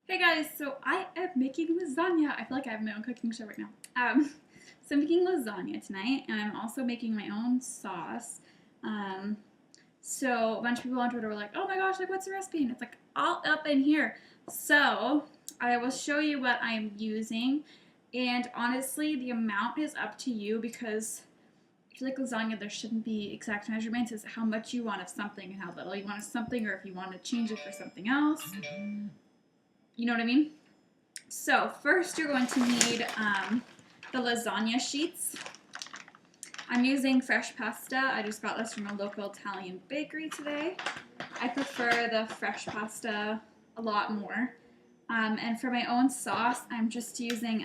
Hey guys, so I am making lasagna. I feel like I have my own cooking show right now. So I'm making lasagna tonight, and I'm also making my own sauce. Um, so a bunch of people on Twitter were like, "Oh my gosh, like what's the recipe?" And it's like all up in here. So I will show you what I'm using, and honestly, the amount is up to you because if you like lasagna, there shouldn't be exact measurements. It's how much you want of something and how little you want of something, or if you want to change it for something else. You know what I mean? So first you're going to need the lasagna sheets. I'm using fresh pasta. I just got this from a local Italian bakery today. I prefer the fresh pasta a lot more. And for my own sauce, I'm just using,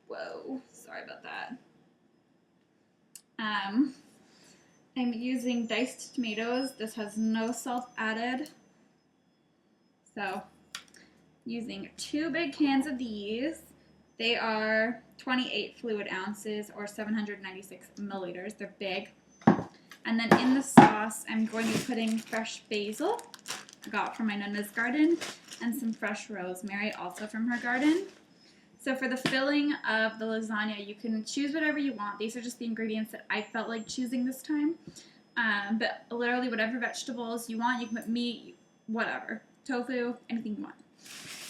whoa, sorry about that. I'm using diced tomatoes. This has no salt added. So using 2 big cans of these. They are 28 fluid ounces or 796 milliliters. They're big. And then in the sauce, I'm going to be putting fresh basil, I got from my Nana's garden, and some fresh rosemary, also from her garden. So for the filling of the lasagna, you can choose whatever you want. These are just the ingredients that I felt like choosing this time. But literally whatever vegetables you want, you can put meat, whatever, tofu, anything you want.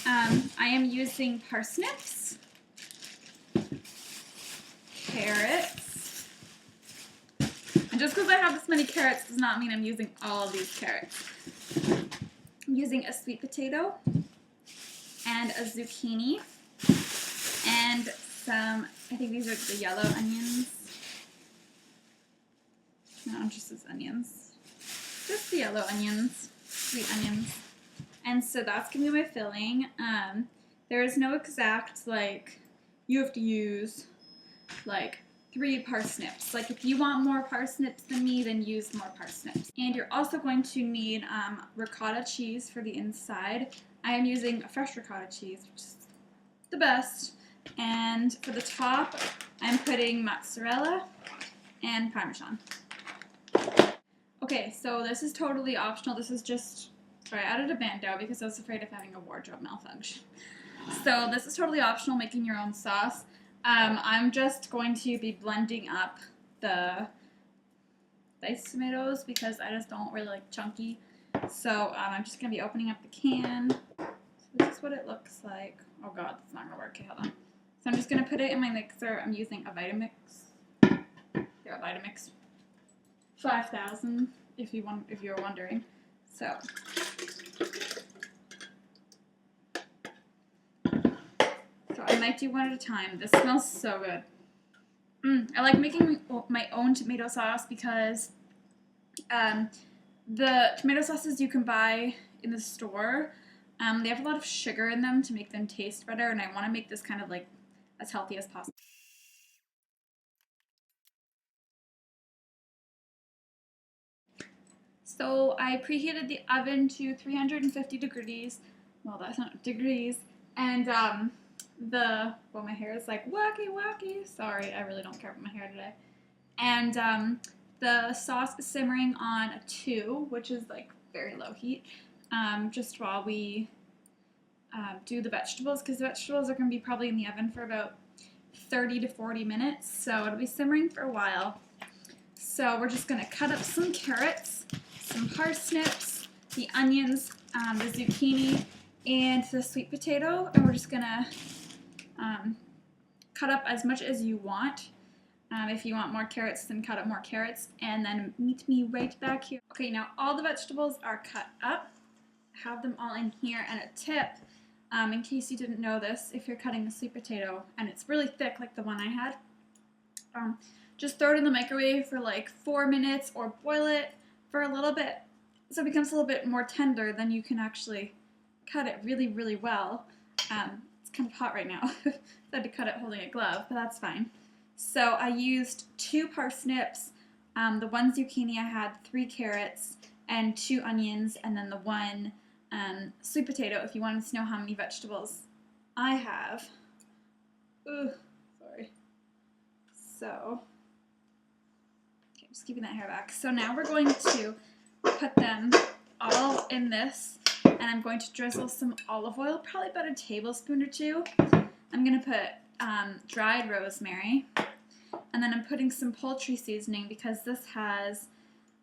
I am using parsnips, carrots, and just because I have this many carrots does not mean I'm using all of these carrots. I'm using a sweet potato and a zucchini and some, I think these are the yellow onions. No, just as onions. Just the yellow onions, sweet onions. And so that's going to be my filling. There is no exact, like, you have to use, like, 3 parsnips. Like, if you want more parsnips than me, then use more parsnips. And you're also going to need ricotta cheese for the inside. I am using a fresh ricotta cheese, which is the best. And for the top, I'm putting mozzarella and Parmesan. Okay, so this is totally optional. This is just... Sorry, I added a bandeau because I was afraid of having a wardrobe malfunction. So this is totally optional, making your own sauce. I'm just going to be blending up the diced tomatoes because I just don't really like chunky. So I'm just going to be opening up the can. So this is what it looks like. Oh god, that's not going to work. Okay, hold on. So I'm just going to put it in my mixer. I'm using a Vitamix. Yeah, Vitamix 5000 if you're wondering. So I might do one at a time. This smells so good. I like making my own tomato sauce because the tomato sauces you can buy in the store, they have a lot of sugar in them to make them taste better, and I want to make this kind of like as healthy as possible. So I preheated the oven to 350 degrees. Well, that's not degrees. And well, my hair is like wacky. Sorry, I really don't care about my hair today. And the sauce is simmering on a 2, which is like very low heat, just while we do the vegetables, because the vegetables are going to be probably in the oven for about 30 to 40 minutes, so it'll be simmering for a while. So we're just going to cut up some carrots, some parsnips, the onions, the zucchini, and the sweet potato, and we're just going to cut up as much as you want. If you want more carrots, then cut up more carrots, and then meet me right back here. Okay, now all the vegetables are cut up. I have them all in here, and a tip, in case you didn't know this, if you're cutting a sweet potato and it's really thick like the one I had, just throw it in the microwave for like 4 minutes or boil it for a little bit so it becomes a little bit more tender. Then you can actually cut it really, really well. It's kind of hot right now. I had to cut it holding a glove, but that's fine. So I used 2 parsnips, the 1 zucchini, I had 3 carrots, and 2 onions, and then the 1 sweet potato, if you wanted to know how many vegetables I have. Ooh, sorry. So, okay, just keeping that hair back. So now we're going to put them all in this, and I'm going to drizzle some olive oil, probably about a tablespoon or two. I'm going to put dried rosemary, and then I'm putting some poultry seasoning because this has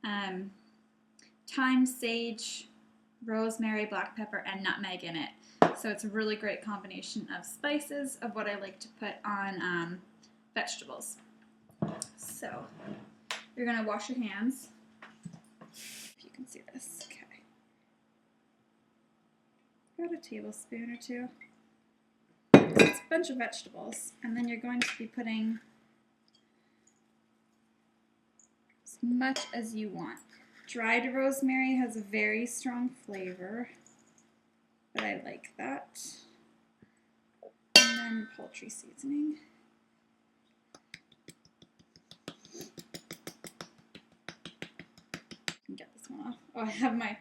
thyme, sage, rosemary, black pepper, and nutmeg in it. So it's a really great combination of spices of what I like to put on vegetables. So you're going to wash your hands. If you can see this. Okay. About a tablespoon or two. It's a bunch of vegetables. And then you're going to be putting as much as you want. Dried rosemary has a very strong flavor, but I like that. And then poultry seasoning. Get this one off. Oh, I have my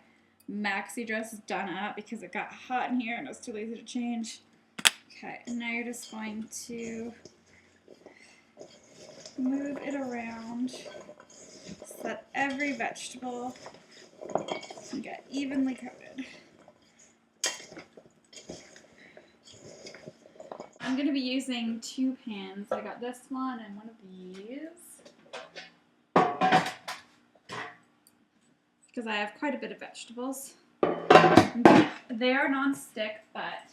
maxi dress done up because it got hot in here and I was too lazy to change. Okay, and now you're just going to move it around so that every vegetable can get evenly coated. I'm going to be using 2 pans. I got this one and one of these because I have quite a bit of vegetables. They are non-stick, but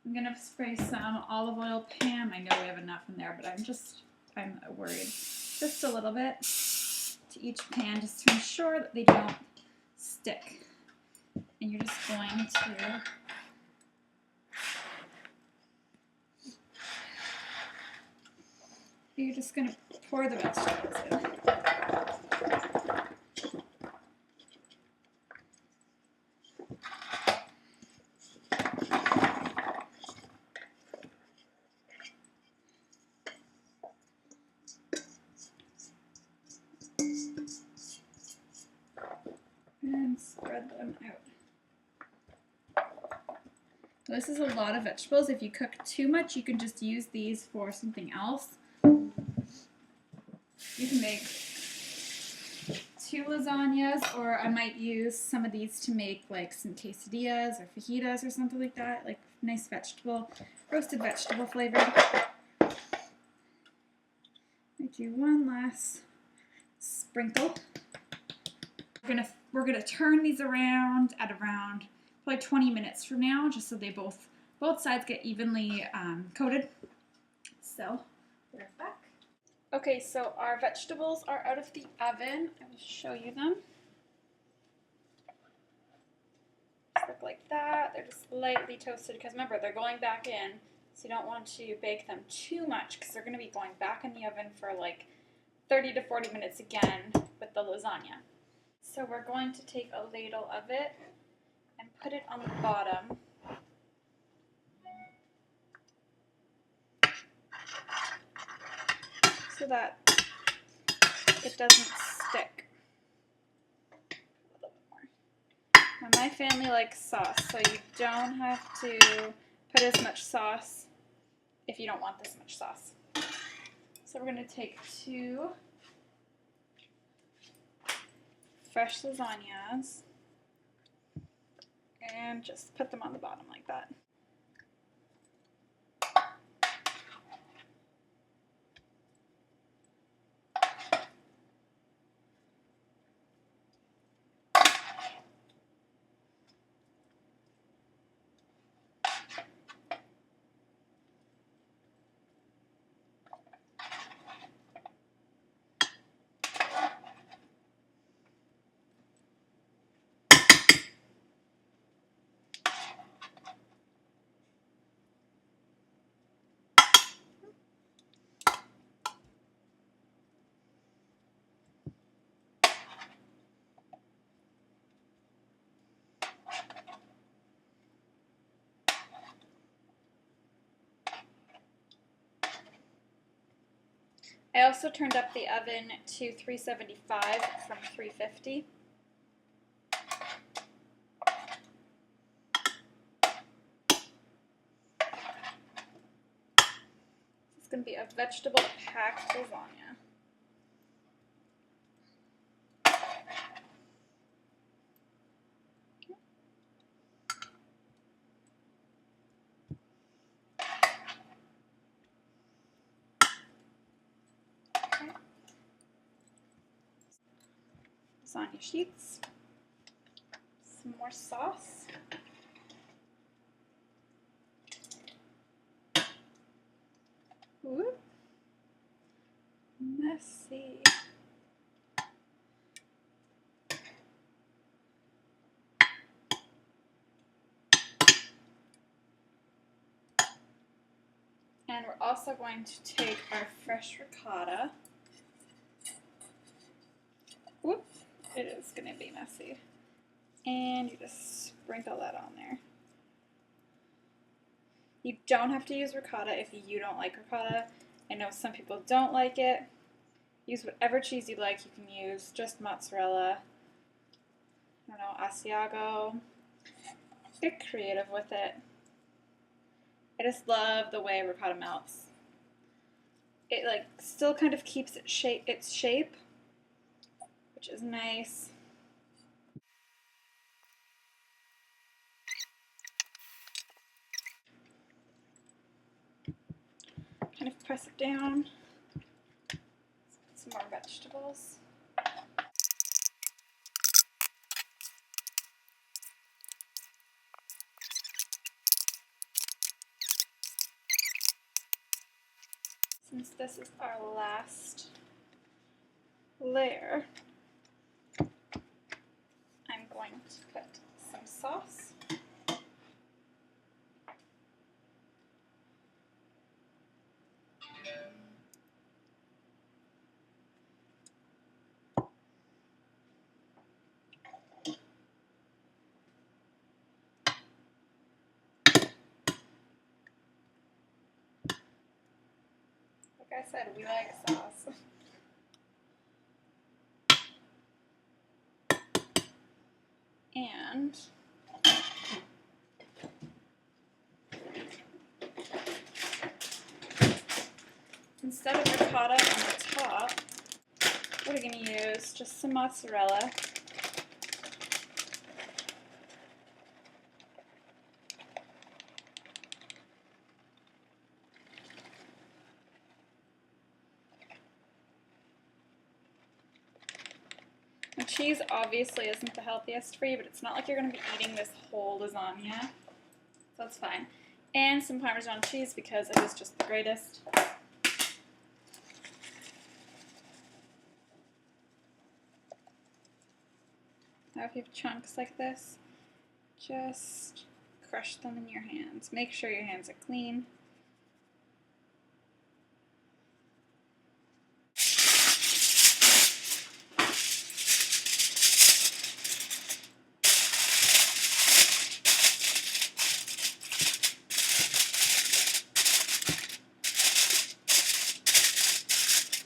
I'm going to spray some olive oil. Pam, I know we have enough in there, but I'm worried. Just a little bit to each pan just to ensure that they don't stick. And you're just going to pour the vegetables in. And spread them out. This is a lot of vegetables. If you cook too much, you can just use these for something else. You can make 2 lasagnas, or I might use some of these to make like some quesadillas or fajitas or something like that, like nice vegetable, roasted vegetable flavored. I do one last sprinkle. We're gonna turn these around at around probably 20 minutes from now, just so they both sides get evenly coated. So we're back. Okay, so our vegetables are out of the oven. I will show you them. Just look like that. They're just lightly toasted because remember they're going back in, so you don't want to bake them too much because they're going to be going back in the oven for like 30 to 40 minutes again with the lasagna. So we're going to take a ladle of it and put it on the bottom. So that it doesn't stick. A little bit more. Now my family likes sauce, so you don't have to put as much sauce if you don't want this much sauce. So we're going to take 2 fresh lasagnas and just put them on the bottom like that. I also turned up the oven to 375 from 350. It's going to be a vegetable-packed lasagna. lasagna sheets. Some more sauce. Ooh. Messy. And we're also going to take our fresh ricotta. Whoop, it is going to be messy. And you just sprinkle that on there. You don't have to use ricotta if you don't like ricotta. I know some people don't like it. Use whatever cheese you like. You can use just mozzarella. I don't know, Asiago. Get creative with it. I just love the way ricotta melts. It like still kind of keeps its shape, which is nice. Kind of press it down. Let's put some more vegetables. Since this is our last layer, I'm going to put some sauce. Like I said, we like sauce. And instead of ricotta on the top, we're going to use just some mozzarella. The cheese obviously isn't the healthiest for you, but it's not like you're going to be eating this whole lasagna, so that's fine. And some Parmesan cheese because it is just the greatest. Now if you have chunks like this, just crush them in your hands. Make sure your hands are clean.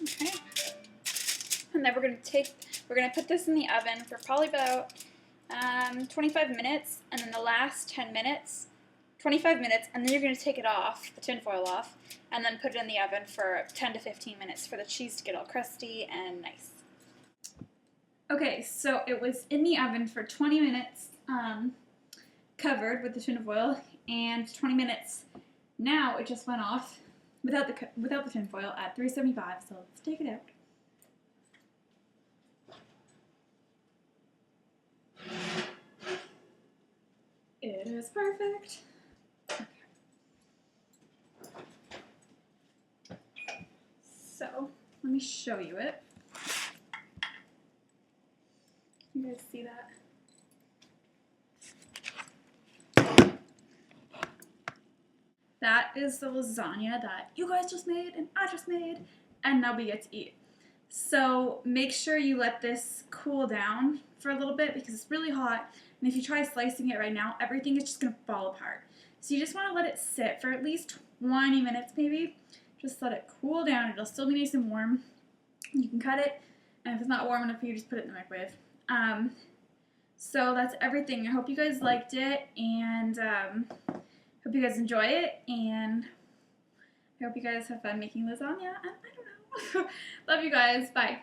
Okay. And then we're gonna put this in the oven for probably about 25 minutes, and then the last 10 minutes, 25 minutes, and then you're going to take it off, the tin foil off, and then put it in the oven for 10 to 15 minutes for the cheese to get all crusty and nice. Okay, so it was in the oven for 20 minutes, covered with the tin foil, and 20 minutes. Now it just went off without the tin foil at 375, so let's take it out. It is perfect. Okay. So, let me show you it. You guys see that? That is the lasagna that you guys just made and I just made, and now we get to eat. So make sure you let this cool down for a little bit because it's really hot, and if you try slicing it right now, everything is just going to fall apart. So you just want to let it sit for at least 20 minutes maybe. Just let it cool down. It'll still be nice and warm. You can cut it, and if it's not warm enough, you just put it in the microwave. So that's everything. I hope you guys liked it, and hope you guys enjoy it, and I hope you guys have fun making lasagna, and I don't know. Love you guys. Bye.